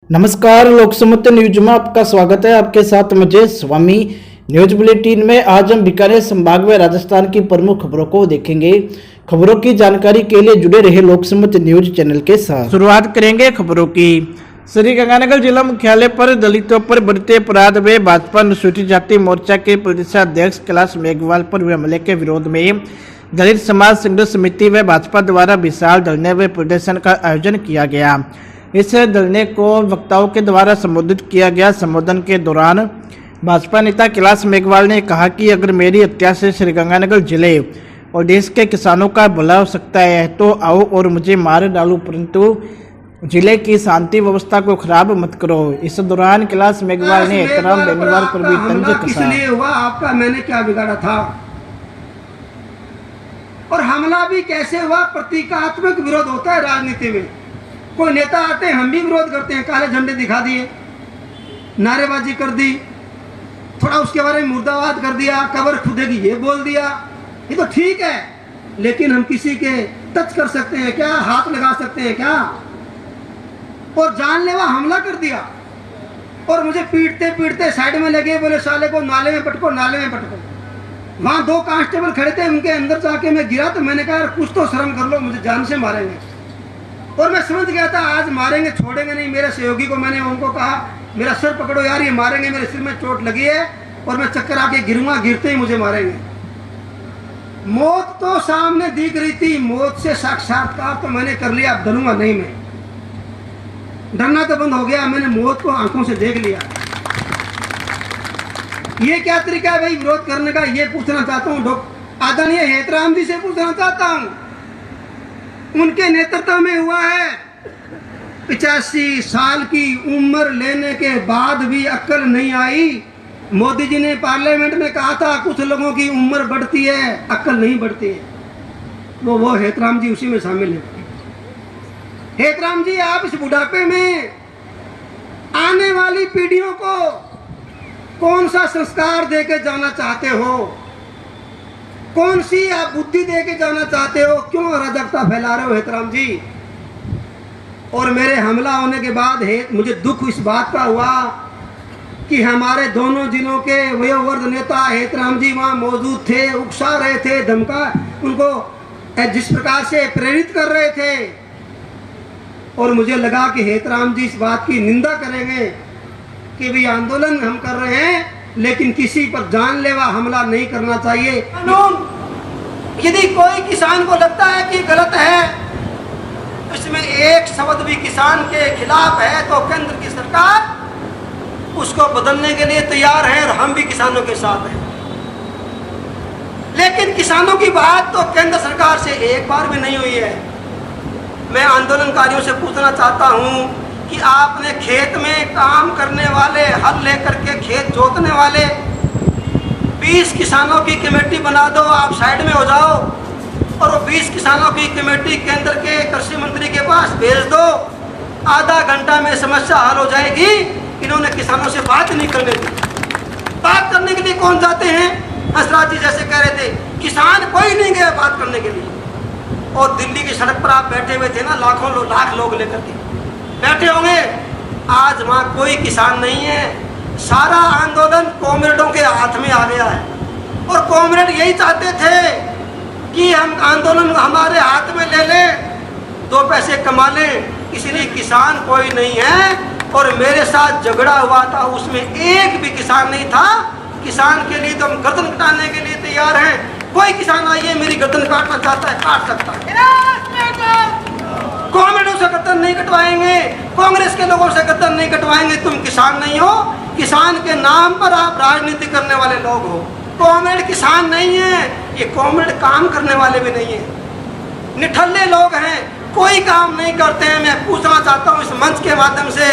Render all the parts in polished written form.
नमस्कार, लोकसमत न्यूज में आपका स्वागत है। आपके साथ मुझे स्वामी। न्यूज बुलेटिन में आज हम बीकानेर संभाग में राजस्थान की प्रमुख खबरों को देखेंगे। खबरों की जानकारी के लिए जुड़े रहे लोकसमत न्यूज चैनल के साथ। शुरुआत करेंगे खबरों की। श्रीगंगानगर जिला मुख्यालय पर दलितों पर बढ़ते अपराध में भाजपा अनुसूचित जाति मोर्चा के प्रदेशाध्यक्ष कैलाश मेघवाल पर हुए हमले के विरोध में दलित समाज संघर्ष समिति व भाजपा द्वारा विशाल धरने व प्रदर्शन का आयोजन किया गया। इस धरने को वक्ताओं के द्वारा संबोधित किया गया। संबोधन के दौरान भाजपा नेता कैलाश मेघवाल ने कहा कि अगर मेरी हत्या से श्रीगंगानगर जिले और देश के किसानों का भला हो सकता है तो आओ और मुझे मार डालो, परंतु जिले की शांति व्यवस्था को खराब मत करो। इस दौरान कैलाश मेघवाल ने एहतराम बेनीवाल पर भी तंज कसा। इसलिए हुआ आपका, मैंने क्या बिगाड़ा था और हमला भी कैसे हुआ। प्रतीकात्मक विरोध होता है राजनीति में। कोई नेता आते हैं, हम भी विरोध करते हैं, काले झंडे दिखा दिए, नारेबाजी कर दी, थोड़ा उसके बारे में मुर्दाबाद कर दिया, कब्र खुदेगी ये बोल दिया, ये तो ठीक है। लेकिन हम किसी के टच कर सकते हैं क्या? हाथ लगा सकते हैं क्या? और जानलेवा हमला कर दिया और मुझे पीटते पीटते साइड में लगे, बोले साले को नाले में पटको, नाले में पटको। वहां दो कांस्टेबल खड़े थे, उनके अंदर जाके मैं गिरा तो मैंने कहा यार कुछ तो शर्म कर लो, मुझे जान से मारेंगे। और मैं समझ गया था आज मारेंगे, छोड़ेंगे नहीं। मेरे सहयोगी को मैंने उनको कहा मेरा सर पकड़ो यार, ये मारेंगे, मेरे सिर में चोट लगी है और मैं चक्कर आके गिरूंगा, गिरते ही मुझे मारेंगे। मौत तो सामने दिख रही थी, मौत से साक्षात्कार तो मैंने कर लिया, अब डरूंगा नहीं। मैं डरना तो बंद हो गया, मैंने मौत को आंखों से देख लिया। ये क्या तरीका है भाई विरोध करने का? ये पूछना चाहता हूँ आदरणीय हेतराम जी से पूछना चाहता हूँ। उनके नेतृत्व में हुआ है। 85 साल की उम्र लेने के बाद भी अक्ल नहीं आई। मोदी जी ने पार्लियामेंट में कहा था कुछ लोगों की उम्र बढ़ती है, अक्ल नहीं बढ़ती है। वो हेतराम जी उसी में शामिल है। हेतराम जी, आप इस बुढ़ापे में आने वाली पीढ़ियों को कौन सा संस्कार देके जाना चाहते हो? कौन सी आप बुद्धि देके जाना चाहते हो? क्यों अराजकता फैला रहे हो हेतराम जी? और मेरे हमला होने के बाद मुझे दुख इस बात का हुआ कि हमारे दोनों जिलों के वयोवृद्ध नेता हेतराम जी वहाँ मौजूद थे, उकसा रहे थे, धमका उनको जिस प्रकार से प्रेरित कर रहे थे। और मुझे लगा कि हेतराम जी इस बात की निंदा करेंगे कि भी आंदोलन हम कर रहे हैं लेकिन किसी पर जानलेवा हमला नहीं करना चाहिए। यदि कोई किसान को लगता है कि गलत है, इसमें एक शब्द भी किसान के खिलाफ है तो केंद्र की सरकार उसको बदलने के लिए तैयार है और हम भी किसानों के साथ हैं। लेकिन किसानों की बात तो केंद्र सरकार से एक बार भी नहीं हुई है। मैं आंदोलनकारियों से पूछना चाहता हूं कि आपने खेत में काम करने वाले, हल लेकर के खेत जोतने वाले 20 किसानों की कमेटी बना दो, आप साइड में हो जाओ और वो 20 किसानों की कमेटी केंद्र के कृषि मंत्री के पास भेज दो। आधा घंटा में समस्या हल हो जाएगी। इन्होंने किसानों से बात नहीं करने दी। बात करने के लिए कौन जाते हैं? हंसराज जी जैसे कह रहे थे, किसान कोई नहीं गया बात करने के लिए। और दिल्ली की सड़क पर आप बैठे हुए थे ना, लाख लोग लेकर के बैठे होंगे। आज वहाँ कोई किसान नहीं है। सारा आंदोलन कॉमरेडों के हाथ में आ गया है और कॉमरेड यही चाहते थे कि हम आंदोलन हमारे हाथ में ले लें, 2 पैसे कमा लें। इसलिए किसान कोई नहीं है। और मेरे साथ झगड़ा हुआ था, उसमें एक भी किसान नहीं था। किसान के लिए तो हम गर्दन कटाने के लिए तैयार हैं। कोई किसान आइए मेरी गर्दन काटना चाहता है, काट सकता है। कॉमरेडों से गर्दन नहीं कटवाएंगे, कांग्रेस के लोगों से गर्दन नहीं कटवाएंगे। तुम किसान नहीं हो, किसान के नाम पर आप राजनीति करने वाले लोग हो। कॉमरेड किसान नहीं है, ये कॉमरेड काम करने वाले भी नहीं है, निठल्ले लोग हैं, कोई काम नहीं करते हैं। मैं पूछना चाहता हूँ इस मंच के माध्यम से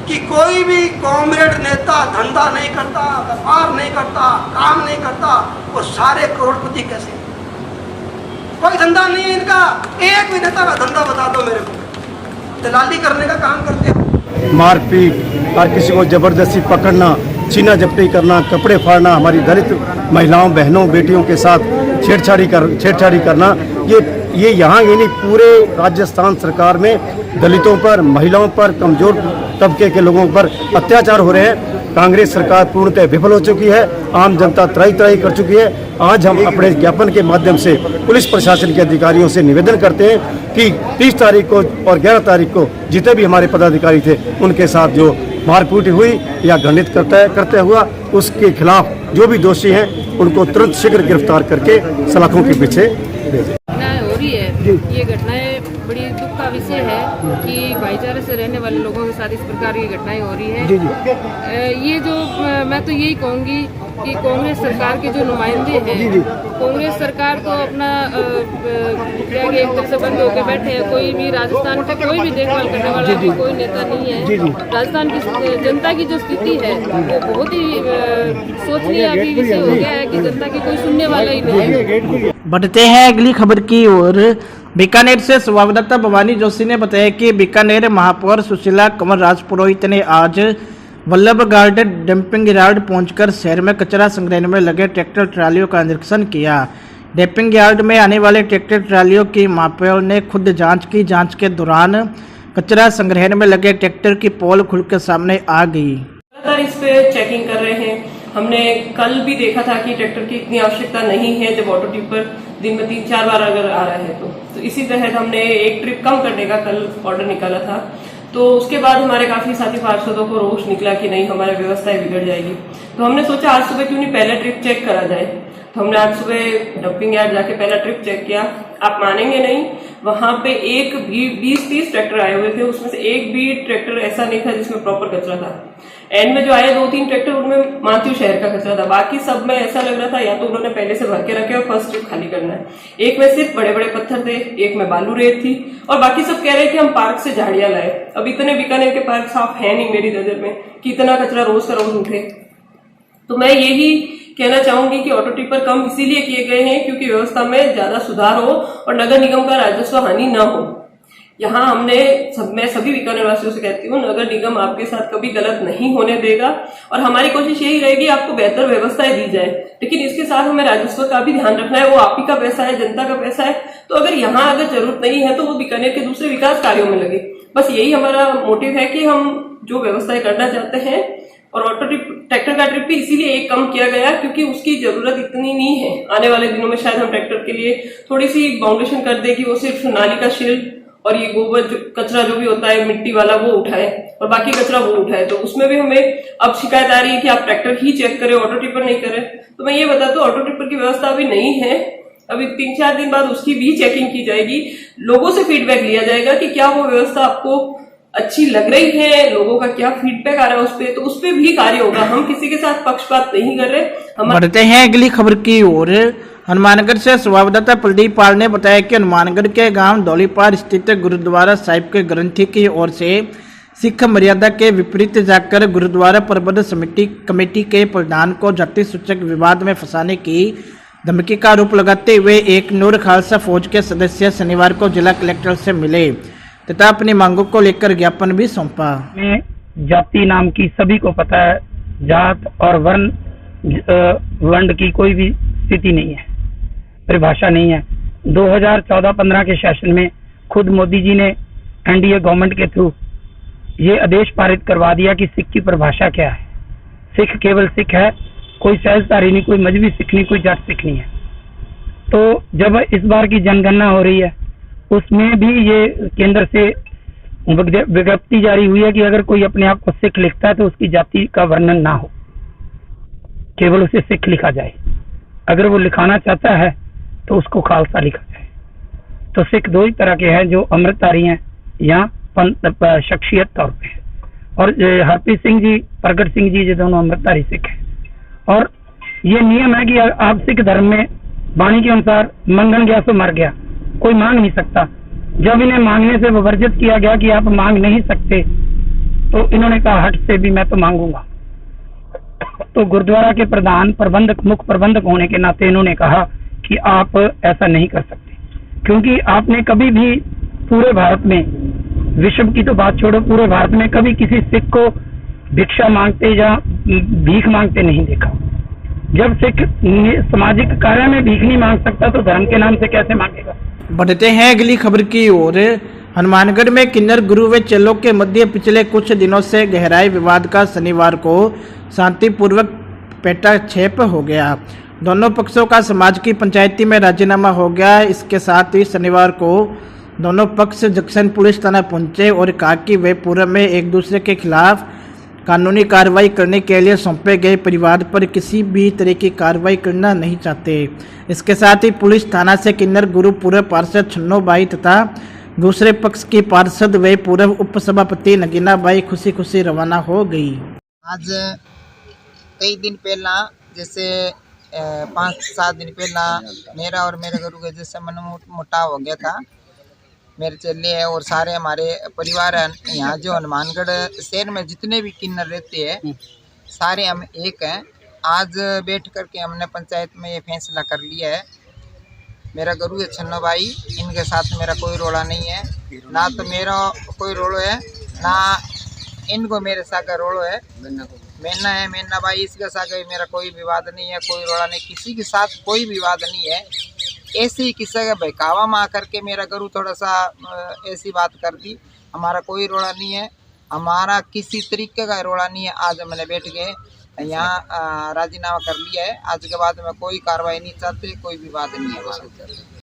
कि कोई भी कॉमरेड नेता धंधा नहीं करता, व्यापार नहीं करता, काम नहीं करता, वो सारे करोड़पति कैसे? कोई धंधा नहीं है इनका। एक भी नेता का धंधा बता दो मेरे को। दलाली करने का काम करते हो। मारपीट और किसी को जबरदस्ती पकड़ना, छीना झपटी करना, कपड़े फाड़ना, हमारी दलित महिलाओं, बहनों, बेटियों के साथ छेड़छाड़ी करना, ये ये यहाँ ही नहीं, पूरे राजस्थान सरकार में दलितों पर, महिलाओं पर, कमजोर तबके के लोगों पर अत्याचार हो रहे हैं। कांग्रेस सरकार पूर्णतः विफल हो चुकी है, आम जनता त्राही त्राही कर चुकी है। आज हम अपने ज्ञापन के माध्यम से पुलिस प्रशासन के अधिकारियों से निवेदन करते हैं कि 30 तारीख को और 11 तारीख को जितने भी हमारे पदाधिकारी थे उनके साथ जो मारपीट हुई या घृणित करते हुआ, उसके खिलाफ जो भी दोषी हैं उनको तुरंत शीघ्र गिरफ्तार करके सलाखों के पीछे भेजें। हो रही है ये घटनाएं बड़ी दुख का विषय है कि भाईचारे से रहने वाले लोगों के साथ इस प्रकार की घटनाएं हो रही है। ये जो मैं तो यही कहूँगी कि कांग्रेस सरकार के जो नुमाइंदे हैं, कांग्रेस सरकार तो अपना एक तरफ से बंद होकर बैठे हैं। कोई भी राजस्थान का कोई भी देखभाल करने वाला कोई नेता नहीं है। राजस्थान की जनता की जो स्थिति है वो बहुत ही सोचनीय अभी विषय हो गया है कि जनता की कोई सुनने वाला ही नहीं है। बढ़ते हैं अगली खबर की ओर। बीकानेर से संवाददाता भवानी जोशी ने बताया कि बीकानेर महापौर सुशीला कंवर राजपुरोहित ने आज वल्लभ गार्डन डंपिंग यार्ड पहुंचकर शहर में कचरा संग्रहण में लगे ट्रैक्टर ट्रालियों का निरीक्षण किया। डंपिंग यार्ड में आने वाले ट्रैक्टर ट्रालियों की महापौर ने खुद जांच की। जांच के दौरान कचरा संग्रहण में लगे ट्रैक्टर की पोल खुलकर सामने आ गई। इस पे चेकिंग कर रहे हैं। हमने कल भी देखा था कि ट्रैक्टर की इतनी आवश्यकता नहीं है जब ऑटो टिपर दिन में 3-4 बार अगर आ रहा है तो इसी तहत हमने एक ट्रिप कम करने का कल ऑर्डर निकाला था। तो उसके बाद हमारे काफी साथी पार्षदों को रोष निकला कि नहीं, हमारी व्यवस्थाएं बिगड़ जाएगी। तो हमने सोचा आज सुबह क्यों नहीं पहले ट्रिप चेक करा जाए। तो हमने आज सुबह डंपिंग यार्ड जाके पहला ट्रिप चेक किया। आप मानेंगे नहीं, वहां पे एक भी 20-30 ट्रैक्टर आए हुए थे, उसमें से एक भी ट्रैक्टर ऐसा नहीं था जिसमें प्रॉपर कचरा था। एंड में जो आए 2-3 ट्रैक्टर उनमें मानती शहर का कचरा था। बाकी सब में ऐसा लग रहा था या तो उन्होंने पहले से भर के रखे और फर्स्ट ट्रिप खाली करना है। एक में सिर्फ बड़े बड़े पत्थर थे, एक में बालू रेत थी और बाकी सब कह रहे कि हम पार्क से झाड़ियां लाए। अब इतने बीकानेर के पार्क साफ है नहीं मेरी नजर में कि इतना कचरा रोज का रोज उठे। तो मैं यही कहना चाहूंगी कि ऑटो टिपर कम इसीलिए किए गए हैं क्योंकि व्यवस्था में ज्यादा सुधार हो और नगर निगम का राजस्व हानि न हो। यहाँ मैं सभी बीकानेर वासियों से कहती हूँ, नगर निगम आपके साथ कभी गलत नहीं होने देगा और हमारी कोशिश यही रहेगी आपको बेहतर व्यवस्थाएं दी जाए। लेकिन इसके साथ हमें राजस्व का भी ध्यान रखना है। वो आप ही का पैसा है, जनता का पैसा है। तो अगर यहाँ अगर जरूरत नहीं है तो वो बीकानेर के दूसरे विकास कार्यों में लगे। बस यही हमारा मोटिव है कि हम जो व्यवस्थाएं करना चाहते हैं। और ऑटो ट्रैक्टर का ट्रिप भी इसीलिए एक कम किया गया क्योंकि उसकी जरूरत इतनी नहीं है। आने वाले दिनों में शायद हम ट्रैक्टर के लिए थोड़ी सी बाउंडेशन कर दे कि वो सिर्फ नाली का शिल और ये गोबर कचरा जो भी होता है मिट्टी वाला वो उठाए और बाकी कचरा वो उठाए। तो उसमें भी हमें अब शिकायत आ रही है कि आप ट्रैक्टर ही चेक करें, ऑटो टिपर नहीं करें। तो मैं ये बता दूं, ऑटो टिपर की व्यवस्था अभी नहीं है। अभी 3-4 दिन बाद उसकी भी चेकिंग की जाएगी। लोगों से फीडबैक लिया जाएगा कि क्या वो व्यवस्था आपको अच्छी लग रही है, लोगों का क्या फीडबैक आ रहा है उस पर, तो उस पर भी कार्य होगा। हम किसी के साथ पक्षपात नहीं कर रहे। बढ़ते हैं अगली खबर की ओर। हनुमानगढ़ से संवाददाता प्रदीप पाल ने बताया कि हनुमानगढ़ के गांव दौलीपार स्थित गुरुद्वारा साहिब के ग्रंथी की ओर से सिख मर्यादा के विपरीत जाकर गुरुद्वारा प्रबंध समिति कमेटी के प्रधान को जाति सूचक विवाद में फंसाने की धमकी का आरोप लगाते हुए एक नूर खालसा फौज के सदस्य शनिवार को जिला कलेक्टर से मिले तथा अपनी मांगों को लेकर ज्ञापन भी सौंपा। जाति नाम की सभी को पता है, जात और वर्ण की कोई भी स्थिति नहीं है, परिभाषा नहीं है। 2014-15 के सेशन में खुद मोदी जी ने एनडीए गवर्नमेंट के थ्रू ये आदेश पारित करवा दिया कि सिख की परिभाषा क्या है। सिख केवल सिख है, कोई सहजधारी नहीं, कोई मजहबी सिख नहीं, कोई जाट सिख नहीं है। तो जब इस बार की जनगणना हो रही है उसमें भी ये केंद्र से विज्ञप्ति जारी हुई है कि अगर कोई अपने आप को सिख लिखता है तो उसकी जाति का वर्णन ना हो, केवल उसे सिख लिखा जाए। अगर वो लिखाना चाहता है तो उसको खालसा लिखा जाए। तो सिख दो ही तरह के हैं, जो अमृतधारी हैं या शख्सियत तौर पे है। और हरप्रीत सिंह जी, प्रगट सिंह जी, ये दोनों अमृतधारी सिख हैं। और ये नियम है कि आप सिख धर्म में वाणी के अनुसार मंगन गया सो मर गया, कोई मांग नहीं सकता। जब इन्हें मांगने से वर्जित किया गया कि आप मांग नहीं सकते, तो इन्होंने कहा हट से भी मैं तो मांगूंगा। तो गुरुद्वारा के प्रधान प्रबंधक, मुख्य प्रबंधक होने के नाते इन्होंने कहा कि आप ऐसा नहीं कर सकते, क्योंकि आपने कभी भी पूरे भारत में, विश्व की तो बात छोड़ो, पूरे भारत में कभी किसी सिख को भिक्षा मांगते या भीख मांगते नहीं देखा। जब सिख सामाजिक कार्य में भीख नहीं मांग सकता तो धर्म के नाम से कैसे मांगेगा। बढ़ते हैं अगली खबर की ओर। हनुमानगढ़ में किन्नर गुरु व चेलों के मध्य पिछले कुछ दिनों से गहराई विवाद का शनिवार को शांतिपूर्वक पेटाछेप हो गया। दोनों पक्षों का समाज की पंचायती में राजीनामा हो गया। इसके साथ ही शनिवार को दोनों पक्ष जंक्शन पुलिस थाना पहुंचे और कहा कि वे पूर्व में एक दूसरे के खिलाफ कानूनी कार्रवाई करने के लिए सौंपे गए परिवार पर किसी भी तरह की कार्रवाई करना नहीं चाहते। इसके साथ ही पुलिस थाना से किन्नर गुरु पूर्व पार्षद छन्नो बाई तथा दूसरे पक्ष की पार्षद व पूर्व उपसभापति नगीना बाई खुशी खुशी रवाना हो गई। आज कई दिन पहला जैसे 5-7 दिन पहला मेरा और मेरे गुरु के जैसे मनमुटाव हो गया था। मेरे चेले हैं और सारे हमारे परिवार हैं। यहाँ जो हनुमानगढ़ शहर में जितने भी किन्नर रहते हैं सारे हम एक हैं। आज बैठ करके हमने पंचायत में ये फैसला कर लिया है। मेरा गुरु है छन्नो भाई, इनके साथ मेरा कोई रोड़ा नहीं है, ना तो मेरा कोई रोड़ो है ना इनको मेरे साथ का रोड़ो है। मैना है मैना भाई, इसके साथ मेरा कोई विवाद नहीं है, कोई रोड़ा नहीं, किसी के साथ कोई विवाद नहीं है। ऐसे ही किसी का बहकावा में आकर के मेरा गुरु थोड़ा सा ऐसी बात कर दी। हमारा कोई रोड़ा नहीं है, हमारा किसी तरीके का रोड़ा नहीं है। आज मैंने बैठ गए यहाँ राजीनामा कर लिया है। आज के बाद में कोई कार्रवाई नहीं चाहते, कोई विवाद नहीं है हमारा।